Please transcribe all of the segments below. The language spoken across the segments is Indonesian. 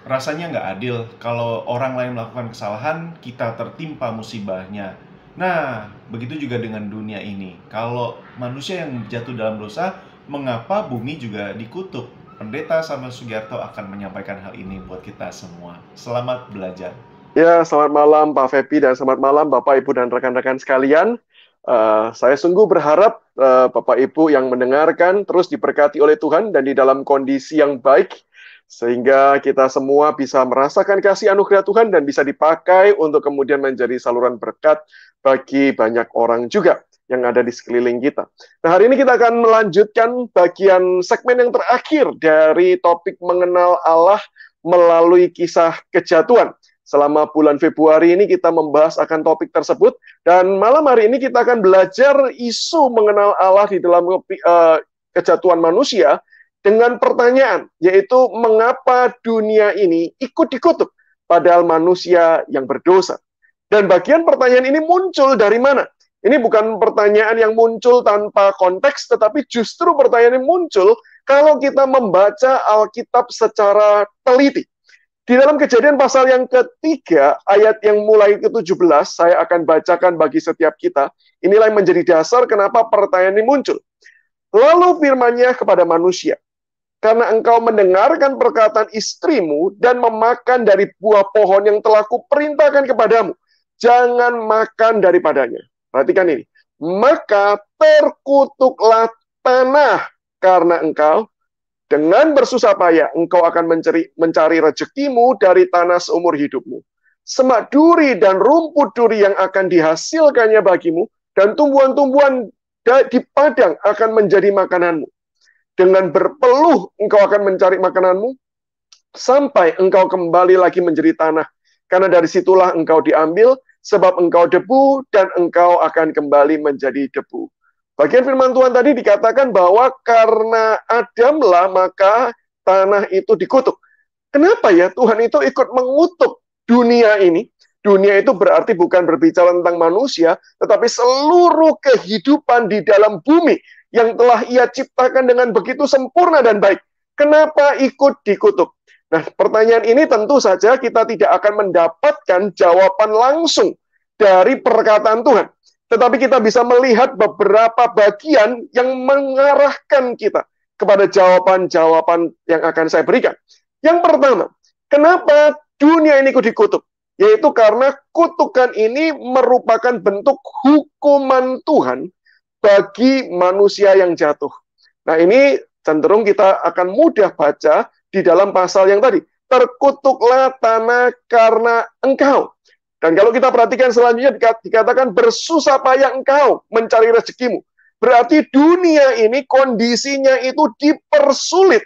Rasanya nggak adil kalau orang lain melakukan kesalahan, kita tertimpa musibahnya. Nah, begitu juga dengan dunia ini. Kalau manusia yang jatuh dalam dosa, mengapa bumi juga dikutuk? Pendeta Samuel Sugiarto akan menyampaikan hal ini buat kita semua. Selamat belajar. Ya, selamat malam Pak Febi dan selamat malam Bapak, Ibu, dan rekan-rekan sekalian. Saya sungguh berharap Bapak Ibu yang mendengarkan terus diberkati oleh Tuhan dan di dalam kondisi yang baik, sehingga kita semua bisa merasakan kasih anugerah Tuhan dan bisa dipakai untuk kemudian menjadi saluran berkat bagi banyak orang juga yang ada di sekeliling kita. Nah, hari ini kita akan melanjutkan bagian segmen yang terakhir dari topik mengenal Allah melalui kisah kejatuhan. Selama bulan Februari ini kita membahas akan topik tersebut, dan malam hari ini kita akan belajar isu mengenal Allah di dalam kejatuhan manusia dengan pertanyaan, yaitu mengapa dunia ini ikut dikutuk padahal manusia yang berdosa. Dan bagian pertanyaan ini muncul dari mana? Ini bukan pertanyaan yang muncul tanpa konteks, tetapi justru pertanyaan yang muncul kalau kita membaca Alkitab secara teliti. Di dalam Kejadian pasal yang ketiga, ayat yang mulai ke-17, saya akan bacakan bagi setiap kita. Inilah yang menjadi dasar kenapa pertanyaan ini muncul. Lalu firman-Nya kepada manusia, karena engkau mendengarkan perkataan istrimu dan memakan dari buah pohon yang telah kuperintahkan kepadamu, jangan makan daripadanya. Perhatikan ini. Maka terkutuklah tanah karena engkau. Dengan bersusah payah, engkau akan mencari rezekimu dari tanah seumur hidupmu. Semak duri dan rumput duri yang akan dihasilkannya bagimu, dan tumbuhan-tumbuhan di padang akan menjadi makananmu. Dengan berpeluh, engkau akan mencari makananmu, sampai engkau kembali lagi menjadi tanah. Karena dari situlah engkau diambil, sebab engkau debu, dan engkau akan kembali menjadi debu. Bagian firman Tuhan tadi dikatakan bahwa karena Adamlah maka tanah itu dikutuk. Kenapa ya Tuhan itu ikut mengutuk dunia ini? Dunia itu berarti bukan berbicara tentang manusia, tetapi seluruh kehidupan di dalam bumi yang telah Ia ciptakan dengan begitu sempurna dan baik. Kenapa ikut dikutuk? Nah, pertanyaan ini tentu saja kita tidak akan mendapatkan jawaban langsung dari perkataan Tuhan. Tetapi kita bisa melihat beberapa bagian yang mengarahkan kita kepada jawaban-jawaban yang akan saya berikan. Yang pertama, kenapa dunia ini dikutuk? Yaitu karena kutukan ini merupakan bentuk hukuman Tuhan bagi manusia yang jatuh. Nah, ini cenderung kita akan mudah baca di dalam pasal yang tadi. Terkutuklah tanah karena engkau. Dan kalau kita perhatikan selanjutnya dikatakan bersusah payah engkau mencari rezekimu. Berarti dunia ini kondisinya itu dipersulit.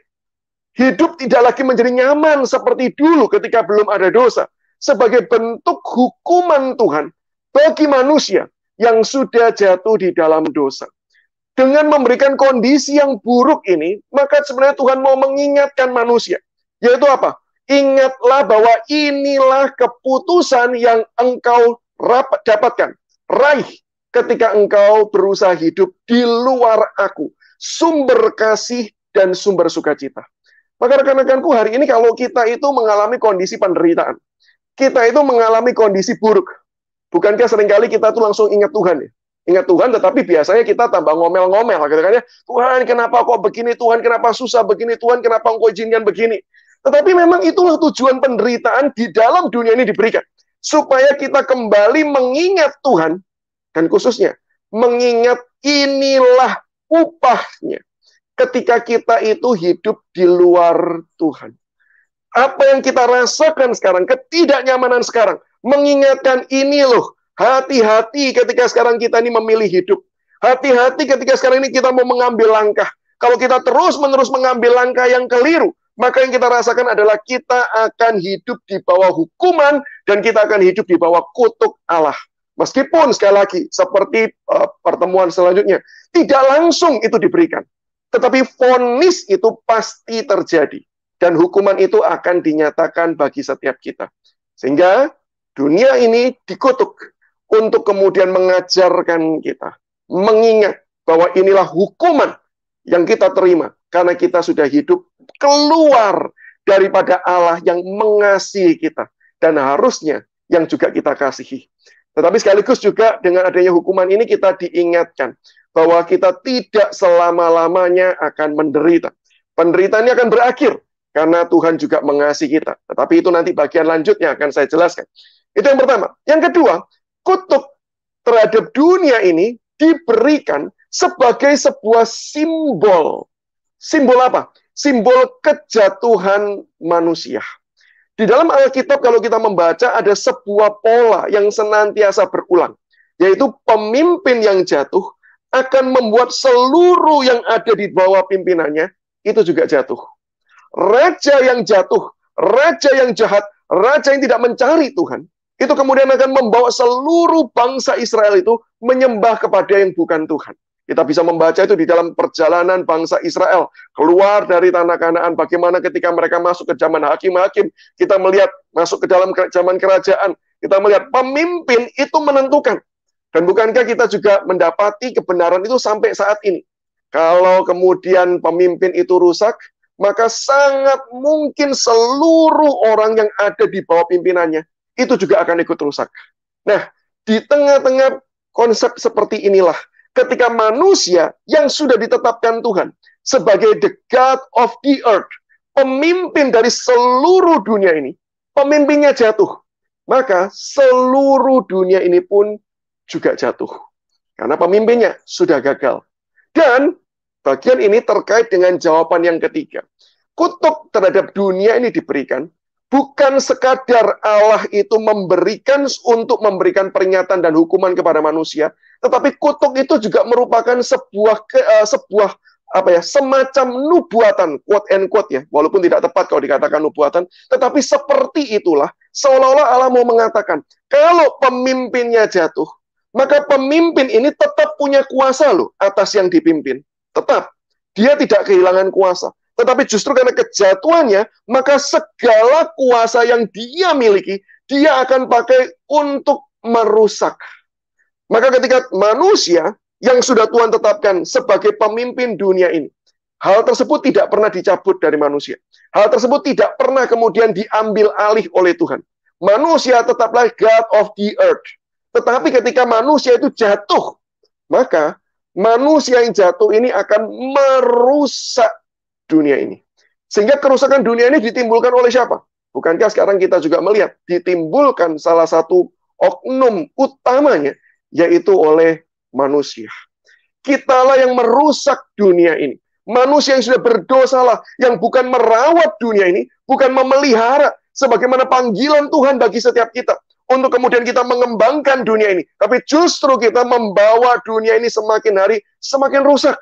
Hidup tidak lagi menjadi nyaman seperti dulu ketika belum ada dosa. Sebagai bentuk hukuman Tuhan bagi manusia yang sudah jatuh di dalam dosa. Dengan memberikan kondisi yang buruk ini, maka sebenarnya Tuhan mau mengingatkan manusia. Yaitu apa? Ingatlah bahwa inilah keputusan yang engkau dapatkan, raih ketika engkau berusaha hidup di luar aku, sumber kasih dan sumber sukacita. Maka rekan-rekanku, hari ini kalau kita itu mengalami kondisi penderitaan, kita itu mengalami kondisi buruk, bukankah seringkali kita tuh langsung ingat Tuhan ya? Ingat Tuhan, tetapi biasanya kita tambah ngomel-ngomel, katanya, Tuhan kenapa kok begini, Tuhan kenapa susah begini, Tuhan kenapa engkau izinkan begini. Tetapi memang itulah tujuan penderitaan di dalam dunia ini diberikan. Supaya kita kembali mengingat Tuhan, dan khususnya mengingat inilah upahnya ketika kita itu hidup di luar Tuhan. Apa yang kita rasakan sekarang, ketidaknyamanan sekarang, mengingatkan ini loh, hati-hati ketika sekarang kita ini memilih hidup. Hati-hati ketika sekarang ini kita mau mengambil langkah. Kalau kita terus-menerus mengambil langkah yang keliru, maka yang kita rasakan adalah kita akan hidup di bawah hukuman dan kita akan hidup di bawah kutuk Allah. Meskipun sekali lagi seperti pertemuan selanjutnya tidak langsung itu diberikan, tetapi vonis itu pasti terjadi dan hukuman itu akan dinyatakan bagi setiap kita. Sehingga dunia ini dikutuk untuk kemudian mengajarkan kita, mengingat bahwa inilah hukuman yang kita terima karena kita sudah hidup keluar daripada Allah yang mengasihi kita. Dan harusnya yang juga kita kasihi. Tetapi sekaligus juga dengan adanya hukuman ini kita diingatkan bahwa kita tidak selama-lamanya akan menderita. Penderitaan ini akan berakhir karena Tuhan juga mengasihi kita. Tetapi itu nanti bagian lanjutnya akan saya jelaskan. Itu yang pertama. Yang kedua, kutuk terhadap dunia ini diberikan sebagai sebuah simbol. Simbol apa? Simbol kejatuhan manusia. Di dalam Alkitab kalau kita membaca ada sebuah pola yang senantiasa berulang. Yaitu pemimpin yang jatuh akan membuat seluruh yang ada di bawah pimpinannya itu juga jatuh. Raja yang jatuh, raja yang jahat, raja yang tidak mencari Tuhan, itu kemudian akan membawa seluruh bangsa Israel itu menyembah kepada yang bukan Tuhan. Kita bisa membaca itu di dalam perjalanan bangsa Israel keluar dari tanah Kanaan. Bagaimana ketika mereka masuk ke zaman hakim-hakim, kita melihat masuk ke dalam zaman kerajaan, kita melihat pemimpin itu menentukan. Dan bukankah kita juga mendapati kebenaran itu sampai saat ini? Kalau kemudian pemimpin itu rusak, maka sangat mungkin seluruh orang yang ada di bawah pimpinannya itu juga akan ikut rusak. Nah, di tengah-tengah konsep seperti inilah, ketika manusia yang sudah ditetapkan Tuhan sebagai the God of the earth, pemimpin dari seluruh dunia ini, pemimpinnya jatuh, maka seluruh dunia ini pun juga jatuh. Karena pemimpinnya sudah gagal. Dan bagian ini terkait dengan jawaban yang ketiga. Kutuk terhadap dunia ini diberikan bukan sekadar Allah itu memberikan untuk memberikan peringatan dan hukuman kepada manusia, tetapi kutuk itu juga merupakan sebuah semacam nubuatan, quote and quote ya, walaupun tidak tepat kalau dikatakan nubuatan, tetapi seperti itulah seolah-olah Allah mau mengatakan, kalau pemimpinnya jatuh, maka pemimpin ini tetap punya kuasa loh atas yang dipimpin. Tetap, dia tidak kehilangan kuasa. Tetapi justru karena kejatuhannya, maka segala kuasa yang dia miliki, dia akan pakai untuk merusak. Maka ketika manusia yang sudah Tuhan tetapkan sebagai pemimpin dunia ini, hal tersebut tidak pernah dicabut dari manusia. Hal tersebut tidak pernah kemudian diambil alih oleh Tuhan. Manusia tetaplah God of the earth. Tetapi ketika manusia itu jatuh, maka manusia yang jatuh ini akan merusak dunia ini. Sehingga kerusakan dunia ini ditimbulkan oleh siapa? Bukankah sekarang kita juga melihat ditimbulkan salah satu oknum utamanya, yaitu oleh manusia. Kitalah yang merusak dunia ini. Manusia yang sudah berdosalah, yang bukan merawat dunia ini, bukan memelihara, sebagaimana panggilan Tuhan bagi setiap kita, untuk kemudian kita mengembangkan dunia ini. Tapi justru kita membawa dunia ini semakin hari semakin rusak.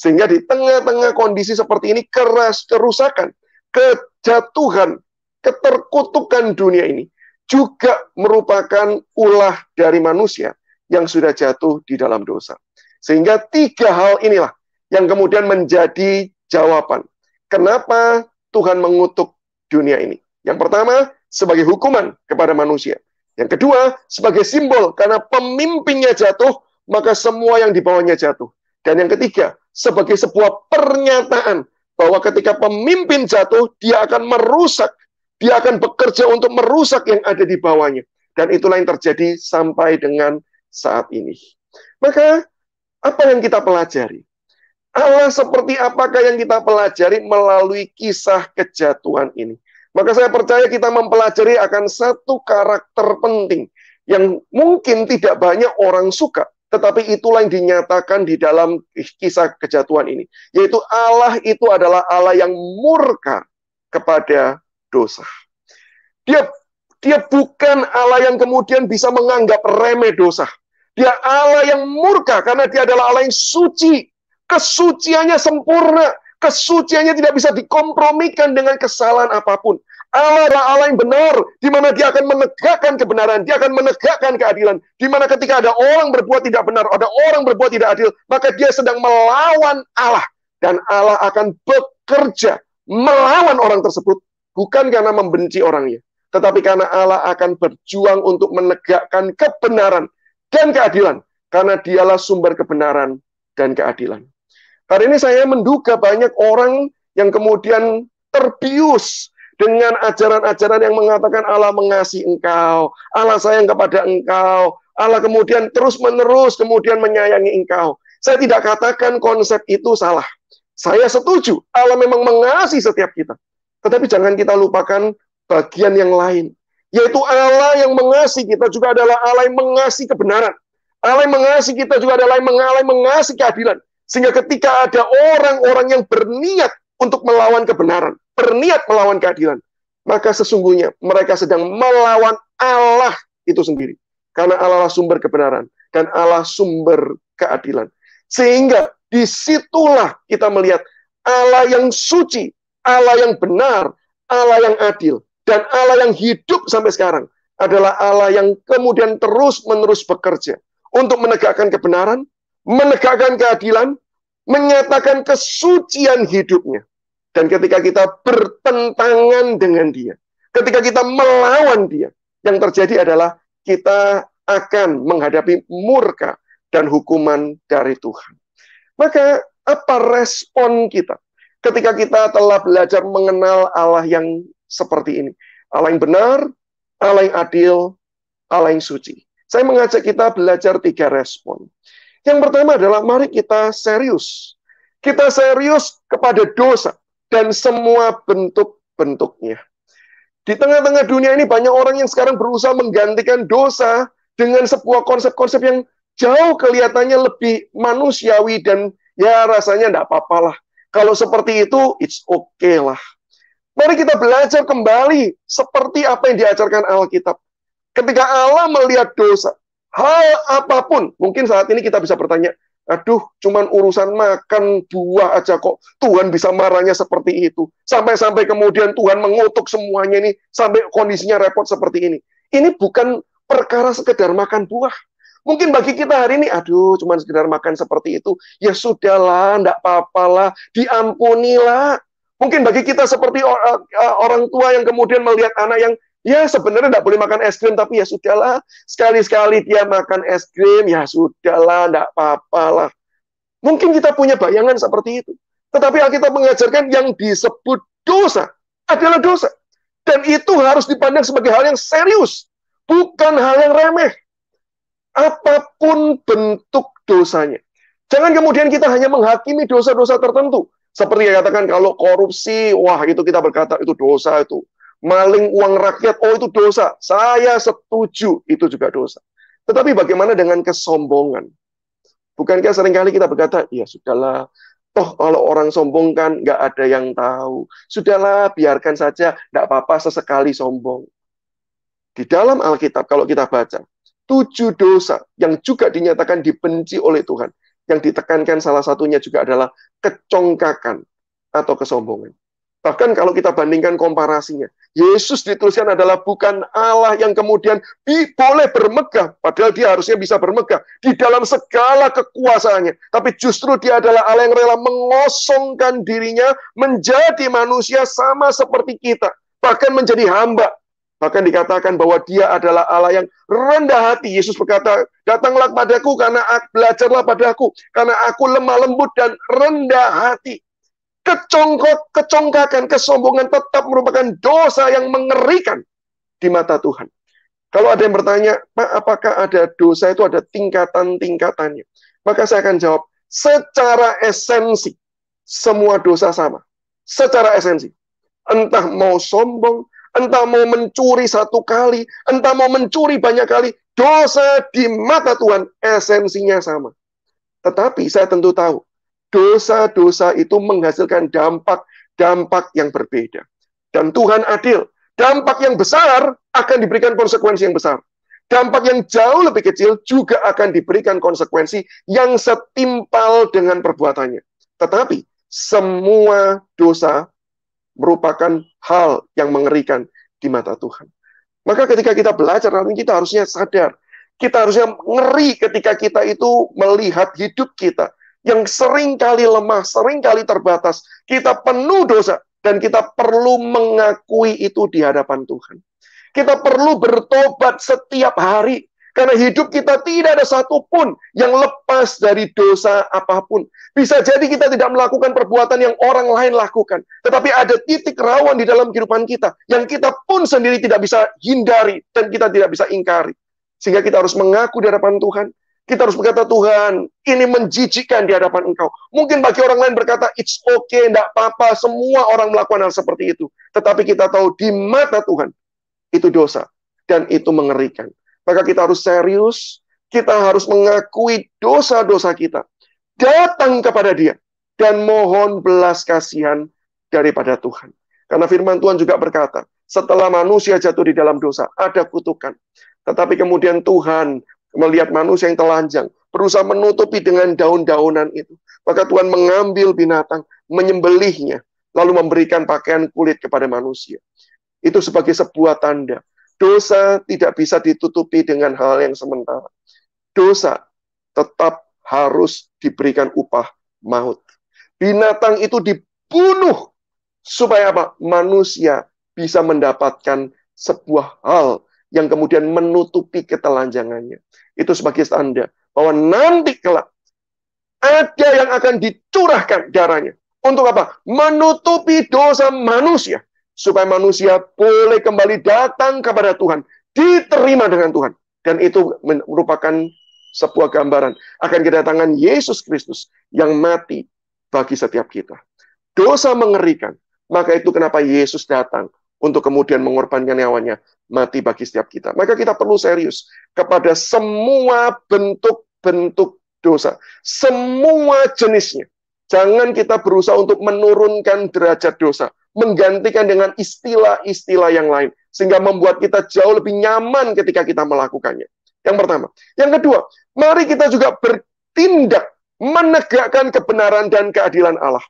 Sehingga di tengah-tengah kondisi seperti ini, kerusakan, kejatuhan, keterkutukan dunia ini juga merupakan ulah dari manusia yang sudah jatuh di dalam dosa. Sehingga tiga hal inilah yang kemudian menjadi jawaban. Kenapa Tuhan mengutuk dunia ini? Yang pertama, sebagai hukuman kepada manusia. Yang kedua, sebagai simbol, karena pemimpinnya jatuh, maka semua yang di bawahnya jatuh. Dan yang ketiga, sebagai sebuah pernyataan bahwa ketika pemimpin jatuh, dia akan merusak, dia akan bekerja untuk merusak yang ada di bawahnya. Dan itulah yang terjadi sampai dengan saat ini. Maka, apa yang kita pelajari? Allah seperti apakah yang kita pelajari melalui kisah kejatuhan ini? Maka saya percaya kita mempelajari akan satu karakter penting yang mungkin tidak banyak orang suka, tetapi itulah yang dinyatakan di dalam kisah kejatuhan ini. Yaitu Allah itu adalah Allah yang murka kepada dosa. Dia bukan Allah yang kemudian bisa menganggap remeh dosa. Dia Allah yang murka karena dia adalah Allah yang suci. Kesuciannya sempurna. Kesuciannya tidak bisa dikompromikan dengan kesalahan apapun. Allah adalah Allah yang benar, di mana dia akan menegakkan kebenaran, dia akan menegakkan keadilan. Di mana ketika ada orang berbuat tidak benar, ada orang berbuat tidak adil, maka dia sedang melawan Allah. Dan Allah akan bekerja melawan orang tersebut, bukan karena membenci orangnya, tetapi karena Allah akan berjuang untuk menegakkan kebenaran dan keadilan, karena dialah sumber kebenaran dan keadilan. Hari ini saya menduga banyak orang yang kemudian terbius dengan ajaran-ajaran yang mengatakan Allah mengasihi engkau, Allah sayang kepada engkau, Allah kemudian terus-menerus kemudian menyayangi engkau. Saya tidak katakan konsep itu salah. Saya setuju, Allah memang mengasihi setiap kita. Tetapi jangan kita lupakan bagian yang lain, yaitu Allah yang mengasihi kita juga adalah Allah yang mengasihi kebenaran. Allah yang mengasihi kita juga adalah Allah yang mengasihi keadilan. Sehingga ketika ada orang-orang yang berniat untuk melawan kebenaran, berniat melawan keadilan, maka sesungguhnya mereka sedang melawan Allah itu sendiri. Karena Allah sumber kebenaran dan Allah sumber keadilan. Sehingga disitulah kita melihat Allah yang suci, Allah yang benar, Allah yang adil, dan Allah yang hidup sampai sekarang adalah Allah yang kemudian terus-menerus bekerja untuk menegakkan kebenaran, menegakkan keadilan, menyatakan kesucian hidupnya. Dan ketika kita bertentangan dengan dia, ketika kita melawan dia, yang terjadi adalah kita akan menghadapi murka dan hukuman dari Tuhan. Maka apa respon kita ketika kita telah belajar mengenal Allah yang seperti ini? Allah yang benar, Allah yang adil, Allah yang suci. Saya mengajak kita belajar 3 respon. Yang pertama adalah mari kita serius. Kita serius kepada dosa dan semua bentuk-bentuknya. Di tengah-tengah dunia ini banyak orang yang sekarang berusaha menggantikan dosa dengan sebuah konsep-konsep yang jauh kelihatannya lebih manusiawi dan ya rasanya enggak apa-apalah. Kalau seperti itu, it's okay lah. Mari kita belajar kembali seperti apa yang diajarkan Alkitab. Ketika Allah melihat dosa, hal apapun, mungkin saat ini kita bisa bertanya, aduh, cuman urusan makan buah aja kok Tuhan bisa marahnya seperti itu. Sampai-sampai kemudian Tuhan mengutuk semuanya ini, sampai kondisinya repot seperti ini. Ini bukan perkara sekedar makan buah. Mungkin bagi kita hari ini, aduh, cuman sekedar makan seperti itu, ya sudahlah, enggak apa-apalah, diampunilah. Mungkin bagi kita seperti orang tua yang kemudian melihat anak yang ya sebenarnya tidak boleh makan es krim, tapi ya sudahlah, sekali-sekali dia makan es krim, ya sudahlah, tidak apa-apalah. Mungkin kita punya bayangan seperti itu. Tetapi Alkitab mengajarkan yang disebut dosa adalah dosa. Dan itu harus dipandang sebagai hal yang serius, bukan hal yang remeh. Apapun bentuk dosanya. Jangan kemudian kita hanya menghakimi dosa-dosa tertentu. Seperti yang katakan kalau korupsi, wah itu kita berkata itu dosa itu. Maling uang rakyat, oh itu dosa. Saya setuju, itu juga dosa. Tetapi bagaimana dengan kesombongan? Bukankah seringkali kita berkata, ya sudahlah, toh kalau orang sombong kan nggak ada yang tahu. Sudahlah, biarkan saja, nggak apa-apa sesekali sombong. Di dalam Alkitab, kalau kita baca, 7 dosa yang juga dinyatakan dibenci oleh Tuhan. Yang ditekankan salah satunya juga adalah kecongkakan atau kesombongan. Bahkan kalau kita bandingkan komparasinya, Yesus dituliskan adalah bukan Allah yang kemudian boleh bermegah, padahal dia harusnya bisa bermegah di dalam segala kekuasaannya. Tapi justru dia adalah Allah yang rela mengosongkan dirinya menjadi manusia sama seperti kita. Bahkan menjadi hamba. Bahkan dikatakan bahwa dia adalah Allah yang rendah hati. Yesus berkata, datanglah padaku karena belajarlah padaku. Karena aku lemah lembut dan rendah hati. Kecongkakan, kesombongan tetap merupakan dosa yang mengerikan di mata Tuhan. Kalau ada yang bertanya, Pak, apakah ada dosa itu ada tingkatan-tingkatannya? Maka saya akan jawab, secara esensi, semua dosa sama. Secara esensi. Entah mau sombong, entah mau mencuri 1 kali, entah mau mencuri banyak kali, dosa di mata Tuhan esensinya sama. Tetapi saya tentu tahu, dosa-dosa itu menghasilkan dampak yang berbeda. Dan Tuhan adil. Dampak yang besar akan diberikan konsekuensi yang besar. Dampak yang jauh lebih kecil juga akan diberikan konsekuensi yang setimpal dengan perbuatannya. Tetapi semua dosa merupakan hal yang mengerikan di mata Tuhan. Maka ketika kita belajar, kita harusnya sadar. Kita harusnya ngeri ketika kita itu melihat hidup kita yang seringkali lemah, seringkali terbatas. Kita penuh dosa, dan kita perlu mengakui itu di hadapan Tuhan. Kita perlu bertobat setiap hari. Karena hidup kita tidak ada satupun yang lepas dari dosa apapun. Bisa jadi kita tidak melakukan perbuatan yang orang lain lakukan. Tetapi ada titik rawan di dalam kehidupan kita yang kita pun sendiri tidak bisa hindari dan kita tidak bisa ingkari. Sehingga kita harus mengaku di hadapan Tuhan. Kita harus berkata, Tuhan, ini menjijikkan di hadapan Engkau. Mungkin bagi orang lain berkata, it's okay, tidak apa-apa, semua orang melakukan hal seperti itu. Tetapi kita tahu di mata Tuhan, itu dosa. Dan itu mengerikan. Maka kita harus serius, kita harus mengakui dosa-dosa kita. Datang kepada Dia. Dan mohon belas kasihan daripada Tuhan. Karena firman Tuhan juga berkata, setelah manusia jatuh di dalam dosa, ada kutukan. Tetapi kemudian Tuhan melihat manusia yang telanjang, berusaha menutupi dengan daun-daunan itu. Maka Tuhan mengambil binatang, menyembelihnya, lalu memberikan pakaian kulit kepada manusia. Itu sebagai sebuah tanda. Dosa tidak bisa ditutupi dengan hal yang sementara. Dosa tetap harus diberikan upah maut. Binatang itu dibunuh supaya apa? Manusia bisa mendapatkan sebuah hal yang kemudian menutupi ketelanjangannya. Itu sebagai tanda bahwa nanti kelak ada yang akan dicurahkan darahnya. Untuk apa? Menutupi dosa manusia. Supaya manusia boleh kembali datang kepada Tuhan. Diterima dengan Tuhan. Dan itu merupakan sebuah gambaran akan kedatangan Yesus Kristus yang mati bagi setiap kita. Dosa mengerikan. Maka itu kenapa Yesus datang untuk kemudian mengorbankan nyawanya mati bagi setiap kita. Maka kita perlu serius kepada semua bentuk-bentuk dosa. Semua jenisnya. Jangan kita berusaha untuk menurunkan derajat dosa. Menggantikan dengan istilah-istilah yang lain. Sehingga membuat kita jauh lebih nyaman ketika kita melakukannya. Yang pertama. Yang kedua, mari kita juga bertindak menegakkan kebenaran dan keadilan Allah.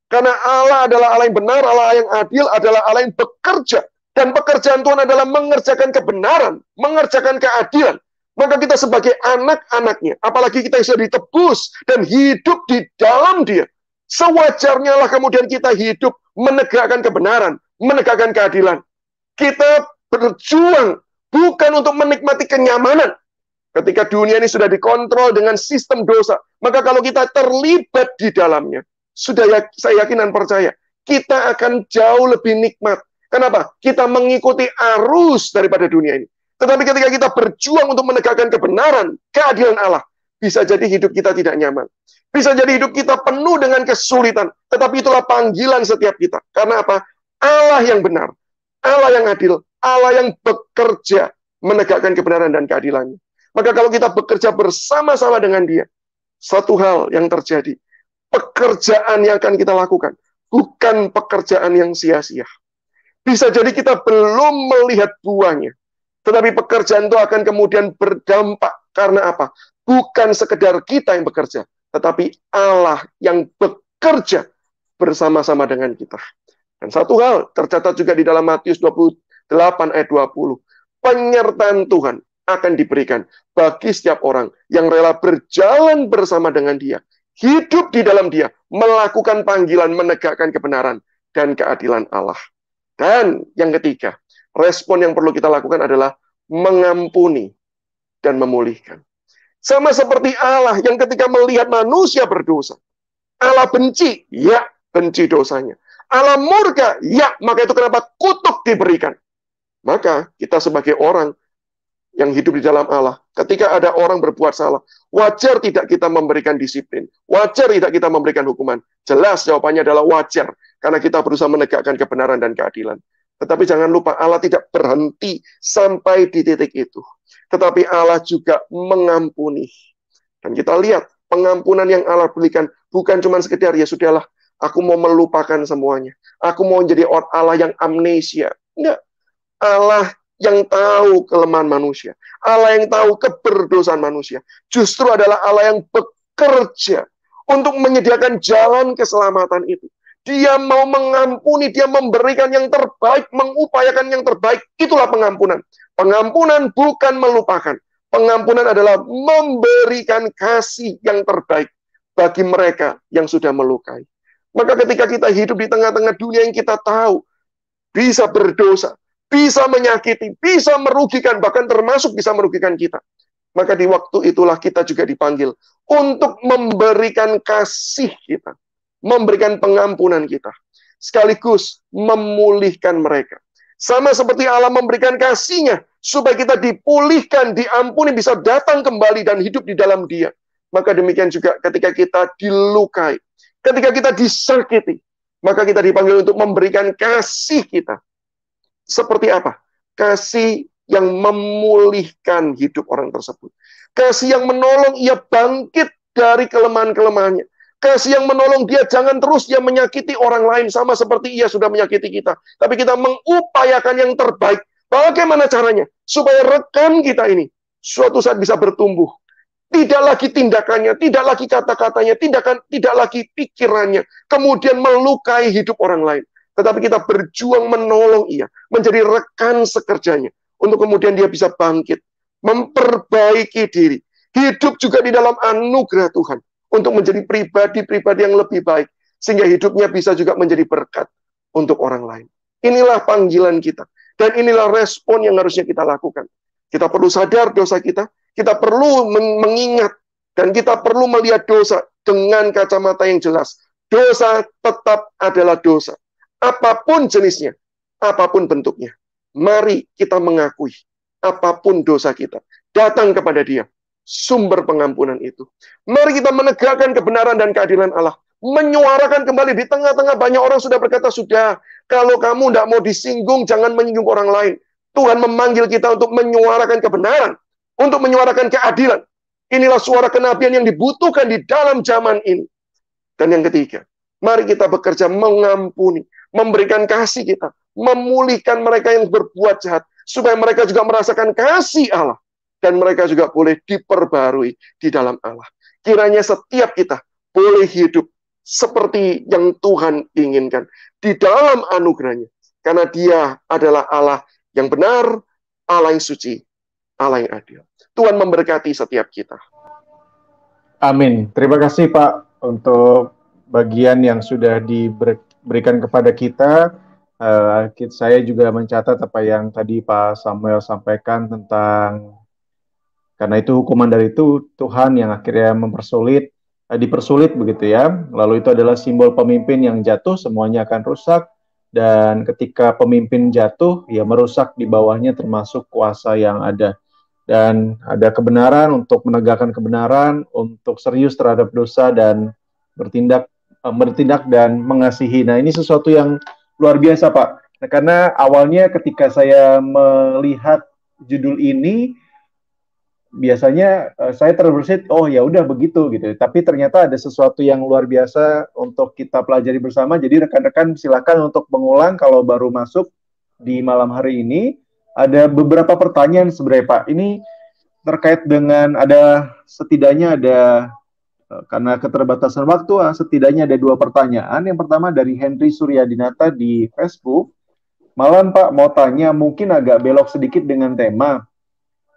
Karena Allah adalah Allah yang benar, Allah yang adil, adalah Allah yang bekerja. Dan pekerjaan Tuhan adalah mengerjakan kebenaran, mengerjakan keadilan. Maka kita sebagai anak-anaknya, apalagi kita yang sudah ditebus dan hidup di dalam Dia, sewajarnya lah kemudian kita hidup menegakkan kebenaran, menegakkan keadilan. Kita berjuang bukan untuk menikmati kenyamanan. Ketika dunia ini sudah dikontrol dengan sistem dosa, maka kalau kita terlibat di dalamnya, saya yakin dan percaya, kita akan jauh lebih nikmat. Kenapa? Kita mengikuti arus daripada dunia ini. Tetapi ketika kita berjuang untuk menegakkan kebenaran, keadilan Allah, bisa jadi hidup kita tidak nyaman. Bisa jadi hidup kita penuh dengan kesulitan. Tetapi itulah panggilan setiap kita. Karena apa? Allah yang benar, Allah yang adil, Allah yang bekerja menegakkan kebenaran dan keadilannya. Maka kalau kita bekerja bersama-sama dengan Dia, satu hal yang terjadi, pekerjaan yang akan kita lakukan bukan pekerjaan yang sia-sia. Bisa jadi kita belum melihat buahnya, tetapi pekerjaan itu akan kemudian berdampak. Karena apa? Bukan sekedar kita yang bekerja, tetapi Allah yang bekerja bersama-sama dengan kita. Dan satu hal tercatat juga di dalam Matius 28 ayat 20. Penyertaan Tuhan akan diberikan bagi setiap orang yang rela berjalan bersama dengan Dia, hidup di dalam Dia, melakukan panggilan menegakkan kebenaran dan keadilan Allah. Dan yang ketiga, respon yang perlu kita lakukan adalah mengampuni dan memulihkan. Sama seperti Allah yang ketika melihat manusia berdosa, Allah benci, ya benci dosanya. Allah murka, ya maka itu kenapa kutuk diberikan. Maka kita sebagai orang yang hidup di dalam Allah, ketika ada orang berbuat salah, wajar tidak kita memberikan disiplin, wajar tidak kita memberikan hukuman. Jelas jawabannya adalah wajar, karena kita berusaha menegakkan kebenaran dan keadilan. Tetapi jangan lupa, Allah tidak berhenti sampai di titik itu. Tetapi Allah juga mengampuni. Dan kita lihat, pengampunan yang Allah berikan bukan cuma sekedar, ya sudahlah, aku mau melupakan semuanya. Aku mau menjadi Allah yang amnesia. Enggak. Allah yang tahu kelemahan manusia, Allah yang tahu keberdosaan manusia, justru adalah Allah yang bekerja untuk menyediakan jalan keselamatan itu. Dia mau mengampuni, Dia memberikan yang terbaik, mengupayakan yang terbaik. Itulah pengampunan. Pengampunan bukan melupakan. Pengampunan adalah memberikan kasih yang terbaik bagi mereka yang sudah melukai. Maka ketika kita hidup di tengah-tengah dunia yang kita tahu bisa berdosa, bisa menyakiti, bisa merugikan, bahkan termasuk bisa merugikan kita. Maka di waktu itulah kita juga dipanggil untuk memberikan kasih kita, memberikan pengampunan kita, sekaligus memulihkan mereka. Sama seperti Allah memberikan kasih-Nya, supaya kita dipulihkan, diampuni, bisa datang kembali dan hidup di dalam Dia. Maka demikian juga ketika kita dilukai, ketika kita disakiti, maka kita dipanggil untuk memberikan kasih kita. Seperti apa? Kasih yang memulihkan hidup orang tersebut. Kasih yang menolong ia bangkit dari kelemahan-kelemahannya. Kasih yang menolong dia jangan terus dia menyakiti orang lain sama seperti ia sudah menyakiti kita. Tapi kita mengupayakan yang terbaik. Bagaimana caranya? Supaya rekan kita ini suatu saat bisa bertumbuh. Tidak lagi tindakannya, tidak lagi kata-katanya, tidak lagi pikirannya. Kemudian melukai hidup orang lain. Tetapi kita berjuang menolong ia. Menjadi rekan sekerjanya. Untuk kemudian dia bisa bangkit. Memperbaiki diri. Hidup juga di dalam anugerah Tuhan. Untuk menjadi pribadi-pribadi yang lebih baik. Sehingga hidupnya bisa juga menjadi berkat untuk orang lain. Inilah panggilan kita. Dan inilah respon yang harusnya kita lakukan. Kita perlu sadar dosa kita. Kita perlu mengingat. Dan kita perlu melihat dosa dengan kacamata yang jelas. Dosa tetap adalah dosa. Apapun jenisnya. Apapun bentuknya. Mari kita mengakui apapun dosa kita. Datang kepada Dia. Sumber pengampunan itu. Mari kita menegakkan kebenaran dan keadilan Allah. Menyuarakan kembali di tengah-tengah banyak orang sudah berkata, sudah, kalau kamu tidak mau disinggung, jangan menyinggung orang lain. Tuhan memanggil kita untuk menyuarakan kebenaran. Untuk menyuarakan keadilan. Inilah suara kenabian yang dibutuhkan di dalam zaman ini. Dan yang ketiga, mari kita bekerja mengampuni. Memberikan kasih kita. Memulihkan mereka yang berbuat jahat. Supaya mereka juga merasakan kasih Allah. Dan mereka juga boleh diperbarui di dalam Allah. Kiranya setiap kita boleh hidup seperti yang Tuhan inginkan. Di dalam anugerahnya. Karena Dia adalah Allah yang benar, Allah yang suci, Allah yang adil. Tuhan memberkati setiap kita. Amin. Terima kasih Pak untuk bagian yang sudah diberikan kepada kita. Saya juga mencatat apa yang tadi Pak Samuel sampaikan tentang karena itu hukuman dari itu Tuhan yang akhirnya dipersulit begitu ya. Lalu itu adalah simbol pemimpin yang jatuh, semuanya akan rusak. Dan ketika pemimpin jatuh, ya merusak di bawahnya termasuk kuasa yang ada. Dan ada kebenaran untuk menegakkan kebenaran, untuk serius terhadap dosa dan bertindak dan mengasihi. Nah ini sesuatu yang luar biasa Pak. Nah, karena awalnya ketika saya melihat judul ini, biasanya saya terbersit, oh ya udah begitu gitu. Tapi ternyata ada sesuatu yang luar biasa untuk kita pelajari bersama. Jadi rekan-rekan silakan untuk mengulang kalau baru masuk di malam hari ini. Ada beberapa pertanyaan sebenarnya Pak. Ini terkait dengan setidaknya ada karena keterbatasan waktu, setidaknya ada 2 pertanyaan. Yang pertama dari Henry Suryadinata di Facebook. Malam Pak, mau tanya mungkin agak belok sedikit dengan tema.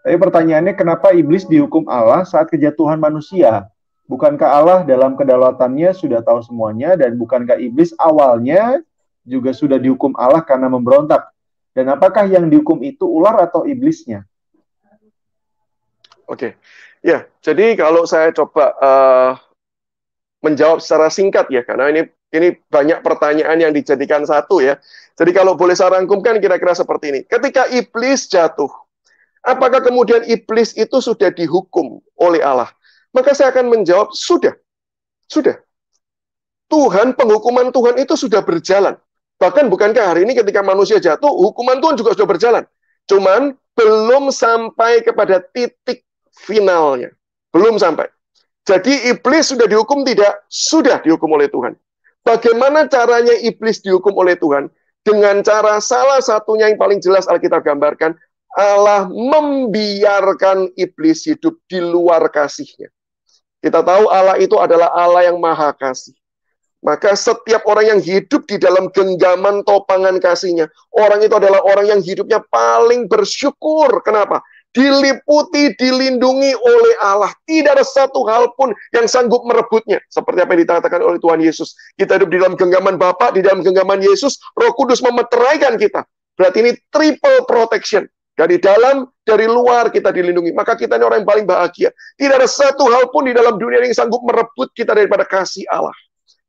Tapi pertanyaannya, kenapa iblis dihukum Allah saat kejatuhan manusia? Bukankah Allah dalam kedaulatannya sudah tahu semuanya, dan bukankah iblis awalnya juga sudah dihukum Allah karena memberontak? Dan apakah yang dihukum itu ular atau iblisnya? Oke, ya. Jadi kalau saya coba menjawab secara singkat ya, karena ini banyak pertanyaan yang dijadikan satu ya. Jadi kalau boleh saya rangkumkan kira-kira seperti ini. Ketika iblis jatuh, apakah kemudian iblis itu sudah dihukum oleh Allah? Maka saya akan menjawab, sudah. Sudah. Penghukuman Tuhan itu sudah berjalan. Bahkan bukankah hari ini ketika manusia jatuh, hukuman Tuhan juga sudah berjalan. Cuman belum sampai kepada titik finalnya. Belum sampai. Jadi iblis sudah dihukum tidak? Sudah dihukum oleh Tuhan. Bagaimana caranya iblis dihukum oleh Tuhan? Dengan cara salah satunya yang paling jelas Alkitab gambarkan, Allah membiarkan iblis hidup di luar kasih-Nya. Kita tahu Allah itu adalah Allah yang maha kasih. Maka setiap orang yang hidup di dalam genggaman topangan kasih-Nya, orang itu adalah orang yang hidupnya paling bersyukur. Kenapa? Diliputi, dilindungi oleh Allah. Tidak ada satu hal pun yang sanggup merebutnya. Seperti apa yang dikatakan oleh Tuhan Yesus. Kita hidup di dalam genggaman Bapa, di dalam genggaman Yesus, Roh Kudus memeteraikan kita. Berarti ini triple protection. Dari dalam, dari luar kita dilindungi. Maka kita ini orang yang paling bahagia. Tidak ada satu hal pun di dalam dunia yang sanggup merebut kita daripada kasih Allah.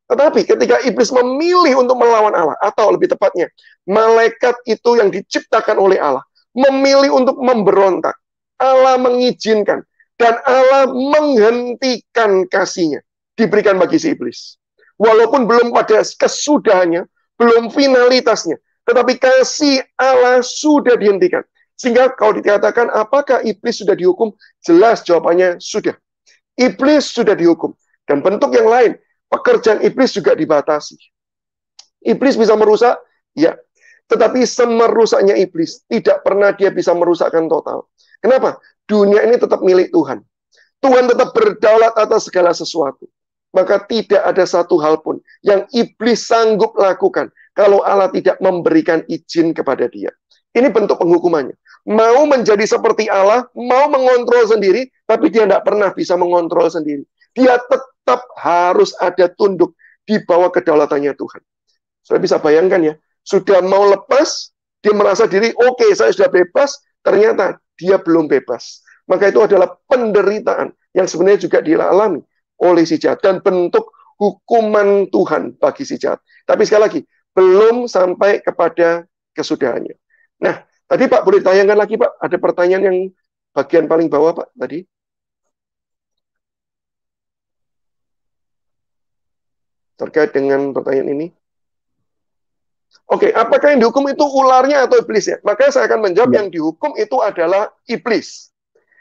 Tetapi ketika iblis memilih untuk melawan Allah, atau lebih tepatnya, malaikat itu yang diciptakan oleh Allah, memilih untuk memberontak, Allah mengizinkan, dan Allah menghentikan kasihnya, diberikan bagi si iblis. Walaupun belum pada kesudahannya, belum finalitasnya, tetapi kasih Allah sudah dihentikan. Sehingga kalau dikatakan, apakah iblis sudah dihukum? Jelas jawabannya sudah. Iblis sudah dihukum. Dan bentuk yang lain, pekerjaan iblis juga dibatasi. Iblis bisa merusak, ya. Tetapi semerusaknya iblis, tidak pernah dia bisa merusakkan total. Kenapa? Dunia ini tetap milik Tuhan. Tuhan tetap berdaulat atas segala sesuatu. Maka tidak ada satu hal pun yang iblis sanggup lakukan kalau Allah tidak memberikan izin kepada dia. Ini bentuk penghukumannya. Mau menjadi seperti Allah, mau mengontrol sendiri, tapi dia tidak pernah bisa mengontrol sendiri. Dia tetap harus ada tunduk di bawah kedaulatannya Tuhan. Saya bisa bayangkan ya, sudah mau lepas, dia merasa diri, oke, saya sudah bebas, ternyata dia belum bebas. Maka itu adalah penderitaan yang sebenarnya juga dialami oleh si jahat, dan bentuk hukuman Tuhan bagi si jahat. Tapi sekali lagi, belum sampai kepada kesudahannya. Nah, tadi Pak, boleh ditayangkan lagi Pak, ada pertanyaan yang bagian paling bawah Pak, tadi. Terkait dengan pertanyaan ini. Oke, apakah yang dihukum itu ularnya atau iblisnya? Maka saya akan menjawab yang dihukum itu adalah iblis.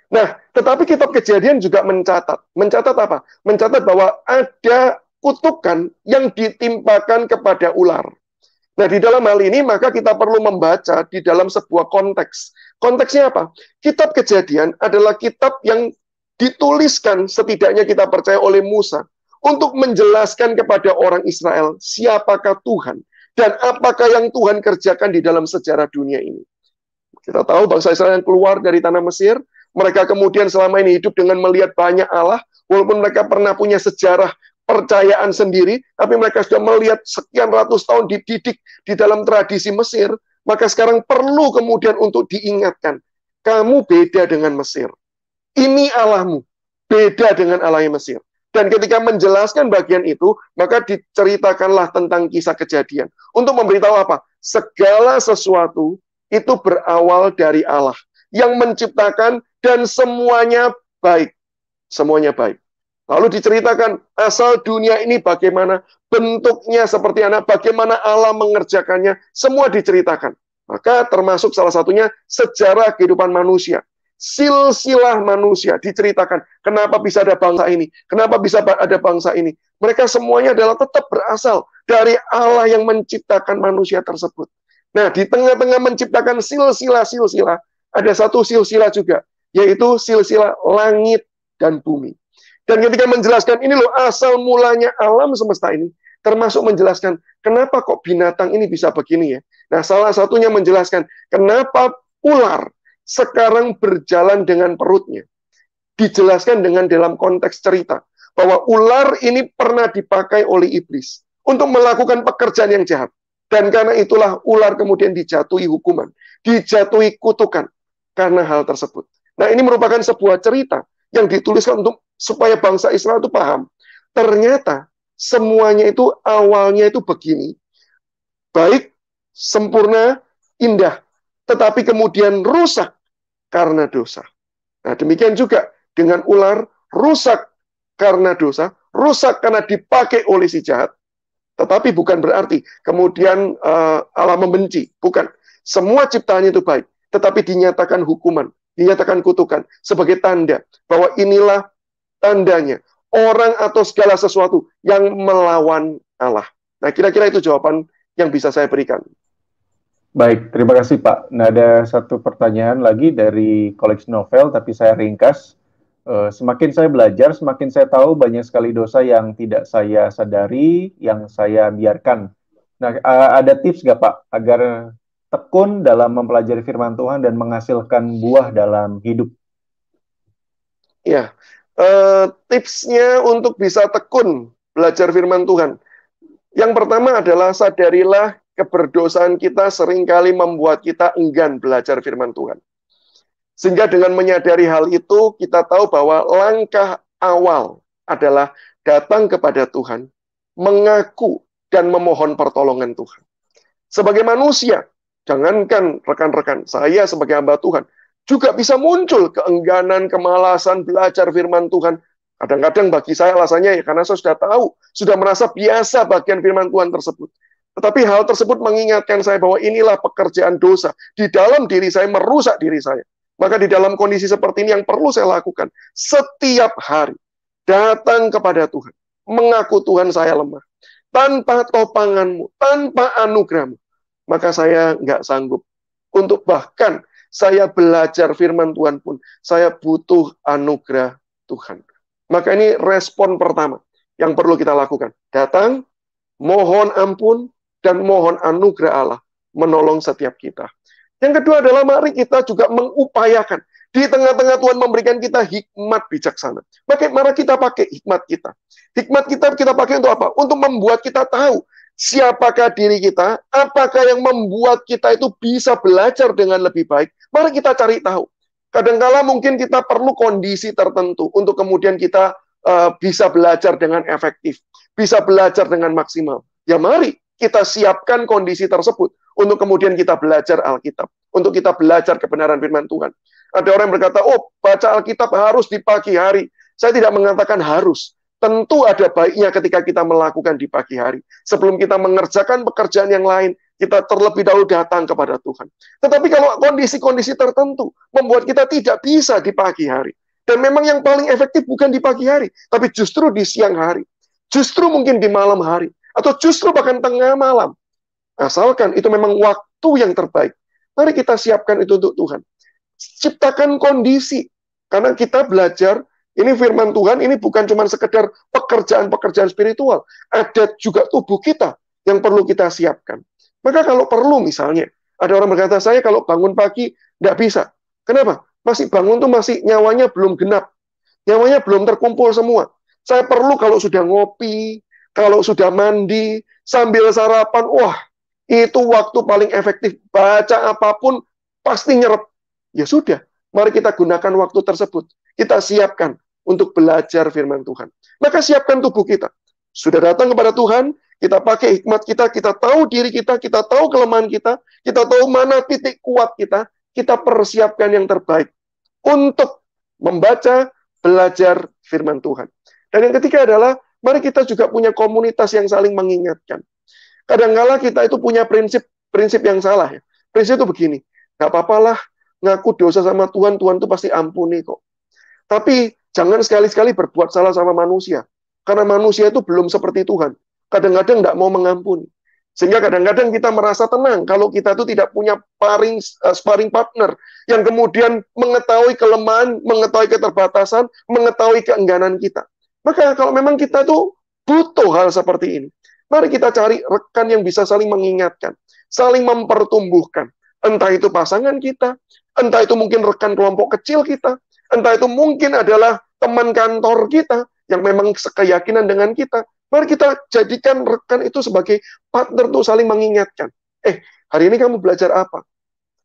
Nah, tetapi kitab Kejadian juga mencatat. Mencatat apa? Mencatat bahwa ada kutukan yang ditimpakan kepada ular. Nah, di dalam hal ini maka kita perlu membaca di dalam sebuah konteks. Konteksnya apa? Kitab Kejadian adalah kitab yang dituliskan, setidaknya kita percaya, oleh Musa untuk menjelaskan kepada orang Israel siapakah Tuhan dan apakah yang Tuhan kerjakan di dalam sejarah dunia ini. Kita tahu bangsa Israel yang keluar dari tanah Mesir, mereka kemudian selama ini hidup dengan melihat banyak Allah, walaupun mereka pernah punya sejarah percayaan sendiri, tapi mereka sudah melihat sekian ratus tahun dididik di dalam tradisi Mesir, maka sekarang perlu kemudian untuk diingatkan, kamu beda dengan Mesir. Ini Allahmu, beda dengan Allah yang Mesir. Dan ketika menjelaskan bagian itu, maka diceritakanlah tentang kisah Kejadian. Untuk memberitahu apa? Segala sesuatu itu berawal dari Allah yang menciptakan, dan semuanya baik. Semuanya baik. Lalu diceritakan asal dunia ini bagaimana, bentuknya seperti apa, bagaimana Allah mengerjakannya, semua diceritakan. Maka termasuk salah satunya sejarah kehidupan manusia. Silsilah manusia diceritakan. Kenapa bisa ada bangsa ini? Kenapa bisa ada bangsa ini? Mereka semuanya adalah tetap berasal dari Allah yang menciptakan manusia tersebut. Nah, di tengah-tengah menciptakan silsilah-silsilah, ada satu silsilah juga, yaitu silsilah langit dan bumi. Dan ketika menjelaskan ini loh asal mulanya alam semesta ini, termasuk menjelaskan kenapa kok binatang ini bisa begini ya. Nah, salah satunya menjelaskan kenapa ular sekarang berjalan dengan perutnya. Dijelaskan dengan dalam konteks cerita bahwa ular ini pernah dipakai oleh iblis untuk melakukan pekerjaan yang jahat. Dan karena itulah ular kemudian dijatuhi hukuman, dijatuhi kutukan karena hal tersebut. Nah, ini merupakan sebuah cerita yang dituliskan untuk supaya bangsa Israel itu paham. Ternyata semuanya itu awalnya itu begini. Baik, sempurna, indah, tetapi kemudian rusak karena dosa. Nah, demikian juga dengan ular, rusak karena dosa, rusak karena dipakai oleh si jahat, tetapi bukan berarti kemudian Allah membenci. Bukan. Semua ciptaannya itu baik, tetapi dinyatakan hukuman, dinyatakan kutukan sebagai tanda bahwa inilah tandanya orang atau segala sesuatu yang melawan Allah. Nah, kira-kira itu jawaban yang bisa saya berikan. Baik, terima kasih Pak. Nah, ada satu pertanyaan lagi dari koleksi novel, tapi saya ringkas. Semakin saya belajar, semakin saya tahu banyak sekali dosa yang tidak saya sadari, yang saya biarkan. Nah, ada tips nggak Pak, agar tekun dalam mempelajari firman Tuhan dan menghasilkan buah dalam hidup? Ya, tipsnya untuk bisa tekun belajar firman Tuhan. Yang pertama adalah sadarilah keberdosaan kita seringkali membuat kita enggan belajar firman Tuhan. Sehingga dengan menyadari hal itu, kita tahu bahwa langkah awal adalah datang kepada Tuhan, mengaku dan memohon pertolongan Tuhan. Sebagai manusia, jangankan rekan-rekan, saya sebagai hamba Tuhan, juga bisa muncul keengganan, kemalasan, belajar firman Tuhan. Kadang-kadang bagi saya alasannya ya karena saya sudah tahu, sudah merasa biasa bagian firman Tuhan tersebut. Tetapi hal tersebut mengingatkan saya bahwa inilah pekerjaan dosa. Di dalam diri saya, merusak diri saya. Maka di dalam kondisi seperti ini yang perlu saya lakukan. Setiap hari, datang kepada Tuhan. Mengaku Tuhan saya lemah. Tanpa topanganmu, tanpa anugerahmu. Maka saya nggak sanggup. Untuk bahkan saya belajar firman Tuhan pun, saya butuh anugerah Tuhan. Maka ini respon pertama yang perlu kita lakukan. Datang, mohon ampun, dan mohon anugerah Allah menolong setiap kita. Yang kedua adalah mari kita juga mengupayakan. Di tengah-tengah Tuhan memberikan kita hikmat bijaksana. Mari kita pakai hikmat kita. Hikmat kita pakai untuk apa? Untuk membuat kita tahu siapakah diri kita, apakah yang membuat kita itu bisa belajar dengan lebih baik. Mari kita cari tahu. Kadang-kala mungkin kita perlu kondisi tertentu untuk kemudian kita bisa belajar dengan efektif, bisa belajar dengan maksimal. Ya mari kita siapkan kondisi tersebut untuk kemudian kita belajar Alkitab, untuk kita belajar kebenaran firman Tuhan. Ada orang yang berkata, oh baca Alkitab harus di pagi hari. Saya tidak mengatakan harus. Tentu ada baiknya ketika kita melakukan di pagi hari. Sebelum kita mengerjakan pekerjaan yang lain, kita terlebih dahulu datang kepada Tuhan. Tetapi kalau kondisi-kondisi tertentu membuat kita tidak bisa di pagi hari, dan memang yang paling efektif bukan di pagi hari, tapi justru di siang hari, justru mungkin di malam hari, atau justru bahkan tengah malam. Asalkan itu memang waktu yang terbaik. Mari kita siapkan itu untuk Tuhan. Ciptakan kondisi. Karena kita belajar, ini firman Tuhan, ini bukan cuma sekedar pekerjaan-pekerjaan spiritual. Ada juga tubuh kita yang perlu kita siapkan. Maka kalau perlu misalnya, ada orang berkata, saya kalau bangun pagi, tidak bisa. Kenapa? Masih bangun tuh masih nyawanya belum genap. Nyawanya belum terkumpul semua. Saya perlu kalau sudah ngopi, kalau sudah mandi, sambil sarapan, wah, itu waktu paling efektif. Baca apapun, pasti nyerep. Ya sudah, mari kita gunakan waktu tersebut. Kita siapkan untuk belajar firman Tuhan. Maka siapkan tubuh kita. Sudah datang kepada Tuhan, kita pakai hikmat kita tahu diri kita tahu kelemahan kita tahu mana titik kuat kita persiapkan yang terbaik untuk membaca, belajar firman Tuhan. Dan yang ketiga adalah, mari kita juga punya komunitas yang saling mengingatkan. Kadang-kala kita itu punya prinsip yang salah. Ya. Prinsip itu begini, nggak apa-apalah, ngaku dosa sama Tuhan, Tuhan itu pasti ampuni kok. Tapi jangan sekali-sekali berbuat salah sama manusia. Karena manusia itu belum seperti Tuhan. Kadang-kadang nggak mau mengampuni. Sehingga kadang-kadang kita merasa tenang kalau kita itu tidak punya sparring partner yang kemudian mengetahui kelemahan, mengetahui keterbatasan, mengetahui keengganan kita. Maka kalau memang kita tuh butuh hal seperti ini, mari kita cari rekan yang bisa saling mengingatkan, saling mempertumbuhkan. Entah itu pasangan kita, entah itu mungkin rekan kelompok kecil kita, entah itu mungkin adalah teman kantor kita yang memang sekeyakinan dengan kita. Mari kita jadikan rekan itu sebagai partner untuk saling mengingatkan. Hari ini kamu belajar apa?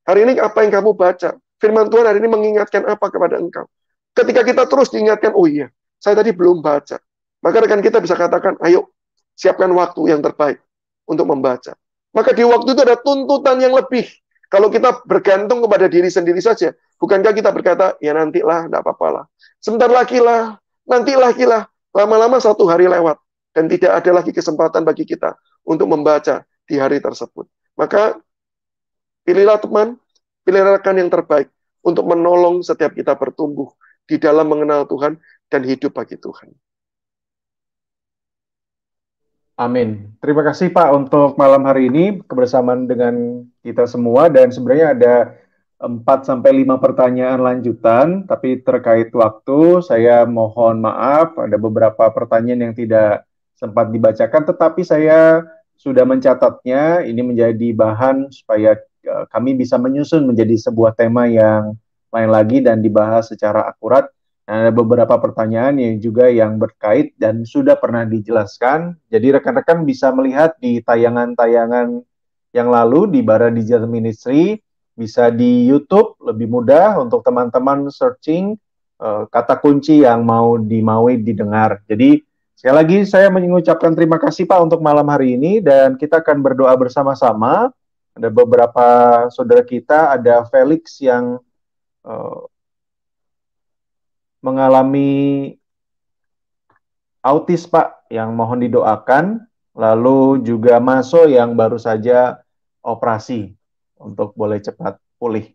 Hari ini apa yang kamu baca? Firman Tuhan hari ini mengingatkan apa kepada engkau? Ketika kita terus diingatkan, oh iya, saya tadi belum baca. Maka rekan kita bisa katakan, ayo, siapkan waktu yang terbaik untuk membaca. Maka di waktu itu ada tuntutan yang lebih. Kalau kita bergantung kepada diri sendiri saja, bukankah kita berkata, ya nantilah, enggak apa-apa lah. Sebentar lagi lah, nantilah. Lama-lama satu hari lewat. Dan tidak ada lagi kesempatan bagi kita untuk membaca di hari tersebut. Maka pilihlah teman, pilihlah rekan yang terbaik untuk menolong setiap kita bertumbuh di dalam mengenal Tuhan dan hidup bagi Tuhan. Amin. Terima kasih Pak untuk malam hari ini kebersamaan dengan kita semua, dan sebenarnya ada 4-5 pertanyaan lanjutan, tapi terkait waktu saya mohon maaf ada beberapa pertanyaan yang tidak sempat dibacakan, tetapi saya sudah mencatatnya. Ini menjadi bahan supaya kami bisa menyusun menjadi sebuah tema yang lain lagi dan dibahas secara akurat. Ada beberapa pertanyaan yang juga yang berkait dan sudah pernah dijelaskan. Jadi rekan-rekan bisa melihat di tayangan-tayangan yang lalu di Bara Digital Ministry, bisa di YouTube, lebih mudah untuk teman-teman searching kata kunci yang mau dimaui didengar. Jadi sekali lagi saya mengucapkan terima kasih Pak untuk malam hari ini, dan kita akan berdoa bersama-sama. Ada beberapa saudara kita, ada Felix yang mengalami autis Pak, yang mohon didoakan. Lalu juga Maso yang baru saja operasi untuk boleh cepat pulih.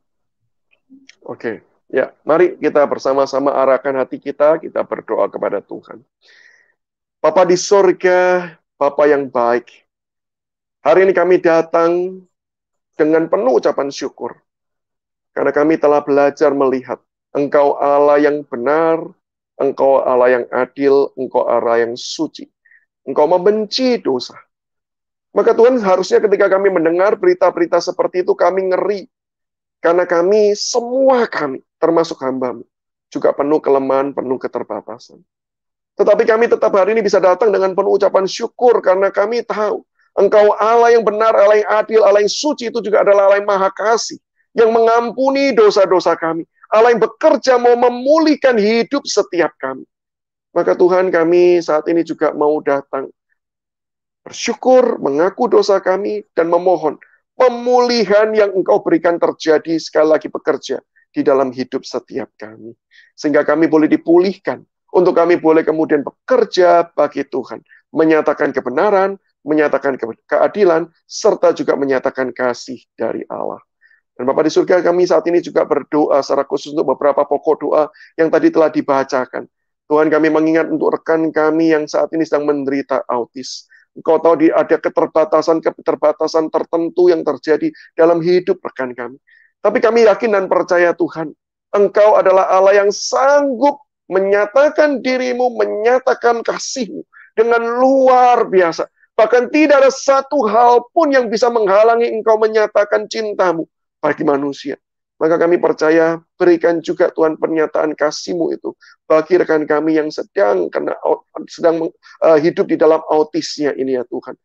Oke, ya, mari kita bersama-sama arahkan hati kita berdoa kepada Tuhan. Bapa di surga, Bapa yang baik, hari ini kami datang dengan penuh ucapan syukur, karena kami telah belajar melihat Engkau Allah yang benar, Engkau Allah yang adil, Engkau Allah yang suci. Engkau membenci dosa. Maka Tuhan, harusnya ketika kami mendengar berita-berita seperti itu, kami ngeri. Karena kami, semua kami, termasuk hamba-Mu, juga penuh kelemahan, penuh keterbatasan. Tetapi kami tetap hari ini bisa datang dengan penuh ucapan syukur, karena kami tahu Engkau Allah yang benar, Allah yang adil, Allah yang suci, itu juga adalah Allah yang maha kasih, yang mengampuni dosa-dosa kami. Allah yang bekerja mau memulihkan hidup setiap kami. Maka Tuhan, kami saat ini juga mau datang bersyukur, mengaku dosa kami, dan memohon pemulihan yang Engkau berikan terjadi sekali lagi bekerja di dalam hidup setiap kami. Sehingga kami boleh dipulihkan, untuk kami boleh kemudian bekerja bagi Tuhan, menyatakan kebenaran, menyatakan keadilan, serta juga menyatakan kasih dari Allah. Dan Bapa di surga, kami saat ini juga berdoa secara khusus untuk beberapa pokok doa yang tadi telah dibacakan. Tuhan, kami mengingat untuk rekan kami yang saat ini sedang menderita autis. Engkau tahu ada keterbatasan tertentu yang terjadi dalam hidup rekan kami. Tapi kami yakin dan percaya Tuhan, Engkau adalah Allah yang sanggup menyatakan dirimu, menyatakan kasih-Mu dengan luar biasa. Bahkan tidak ada satu hal pun yang bisa menghalangi Engkau menyatakan cinta-Mu bagi manusia. Maka kami percaya, berikan juga Tuhan pernyataan kasih-Mu itu bagi rekan kami yang sedang hidup di dalam autisnya ini ya Tuhan.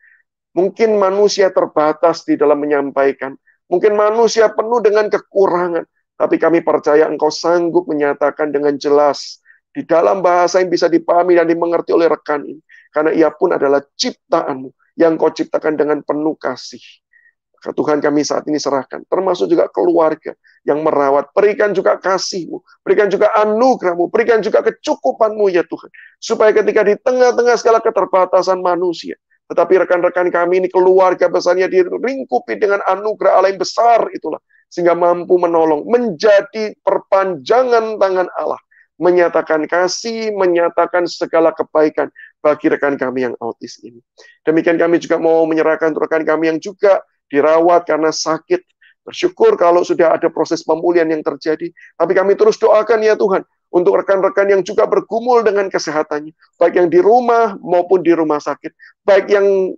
Mungkin manusia terbatas di dalam menyampaikan. Mungkin manusia penuh dengan kekurangan. Tapi kami percaya Engkau sanggup menyatakan dengan jelas di dalam bahasa yang bisa dipahami dan dimengerti oleh rekan ini. Karena ia pun adalah ciptaan-Mu yang Kau ciptakan dengan penuh kasih. Tuhan, kami saat ini serahkan, termasuk juga keluarga yang merawat. Berikan juga kasih-Mu, berikan juga anugerah-Mu, berikan juga kecukupan-Mu ya Tuhan. Supaya ketika di tengah-tengah segala keterbatasan manusia, tetapi rekan-rekan kami ini, keluarga besarnya diringkupi dengan anugerah Allah yang besar itulah. Sehingga mampu menolong, menjadi perpanjangan tangan Allah. Menyatakan kasih, menyatakan segala kebaikan bagi rekan kami yang autis ini. Demikian kami juga mau menyerahkan rekan kami yang juga dirawat karena sakit. Bersyukur kalau sudah ada proses pemulihan yang terjadi. Tapi kami terus doakan ya Tuhan, untuk rekan-rekan yang juga bergumul dengan kesehatannya. Baik yang di rumah maupun di rumah sakit. Baik yang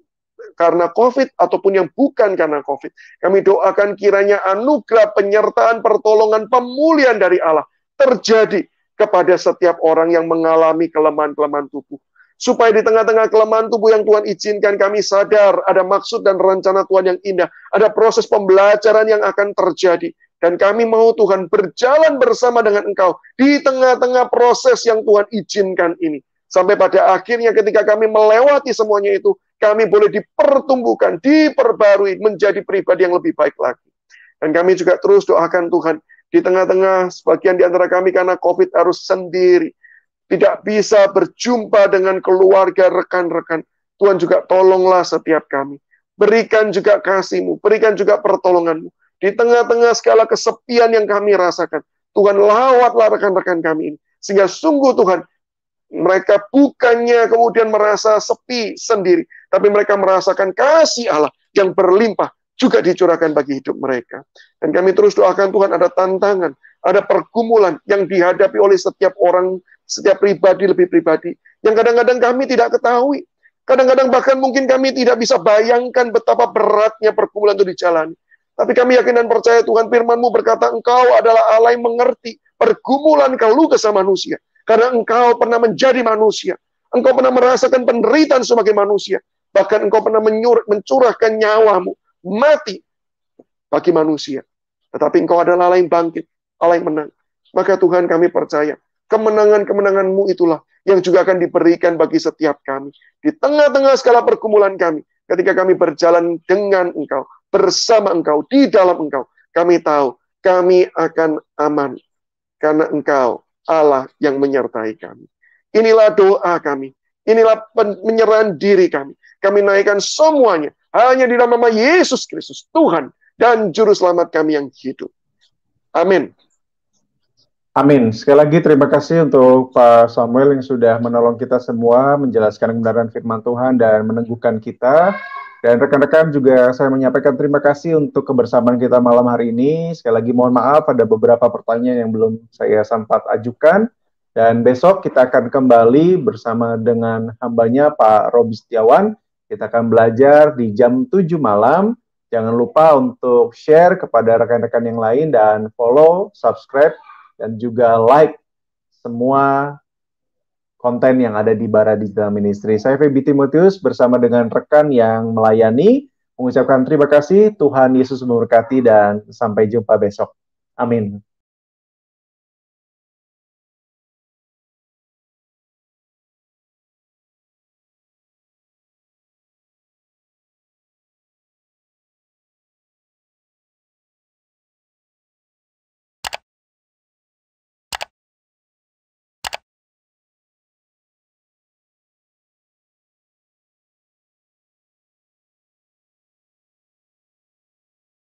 karena COVID ataupun yang bukan karena COVID. Kami doakan kiranya anugerah penyertaan, pertolongan, pemulihan dari Allah terjadi kepada setiap orang yang mengalami kelemahan-kelemahan tubuh. Supaya di tengah-tengah kelemahan tubuh yang Tuhan izinkan, kami sadar ada maksud dan rencana Tuhan yang indah. Ada proses pembelajaran yang akan terjadi. Dan kami mau Tuhan berjalan bersama dengan Engkau di tengah-tengah proses yang Tuhan izinkan ini. Sampai pada akhirnya ketika kami melewati semuanya itu, kami boleh dipertumbuhkan, diperbarui, menjadi pribadi yang lebih baik lagi. Dan kami juga terus doakan Tuhan, di tengah-tengah sebagian di antara kami karena COVID harus sendiri. Tidak bisa berjumpa dengan keluarga, rekan-rekan. Tuhan juga tolonglah setiap kami. Berikan juga kasih-Mu, berikan juga pertolongan-Mu. Di tengah-tengah segala kesepian yang kami rasakan, Tuhan lawatlah rekan-rekan kami ini. Sehingga sungguh Tuhan, mereka bukannya kemudian merasa sepi sendiri, tapi mereka merasakan kasih Allah yang berlimpah juga dicurahkan bagi hidup mereka. Dan kami terus doakan Tuhan, ada tantangan, ada pergumulan yang dihadapi oleh setiap orang, setiap pribadi lebih pribadi, yang kadang-kadang kami tidak ketahui. Kadang-kadang bahkan mungkin kami tidak bisa bayangkan betapa beratnya pergumulan itu dijalani. Tapi kami yakin dan percaya Tuhan, firman-Mu berkata, Engkau adalah Allah yang mengerti pergumulan keluh kesah manusia. Karena Engkau pernah menjadi manusia. Engkau pernah merasakan penderitaan sebagai manusia. Bahkan Engkau pernah mencurahkan nyawa-Mu, mati bagi manusia. Tetapi Engkau adalah Allah yang bangkit, Allah yang menang. Maka Tuhan, kami percaya kemenangan-kemenangan-Mu itulah yang juga akan diberikan bagi setiap kami. Di tengah-tengah segala pergumulan kami, ketika kami berjalan dengan Engkau, bersama Engkau, di dalam Engkau, kami tahu kami akan aman. Karena Engkau Allah yang menyertai kami. Inilah doa kami. Inilah penyerahan diri kami. Kami naikkan semuanya hanya di dalam nama Yesus Kristus, Tuhan dan Juru Selamat kami yang hidup. Amin. Amin. Sekali lagi terima kasih untuk Pak Samuel yang sudah menolong kita semua menjelaskan kebenaran firman Tuhan dan meneguhkan kita. Dan rekan-rekan juga saya menyampaikan terima kasih untuk kebersamaan kita malam hari ini. Sekali lagi mohon maaf ada beberapa pertanyaan yang belum saya sempat ajukan. Dan besok kita akan kembali bersama dengan hambanya Pak Robi Setiawan. Kita akan belajar di jam 7 malam. Jangan lupa untuk share kepada rekan-rekan yang lain dan follow, subscribe, dan juga like semua konten yang ada di Bara Digital Ministry. Saya Feby Timotius bersama dengan rekan yang melayani, mengucapkan terima kasih, Tuhan Yesus memberkati, dan sampai jumpa besok. Amin.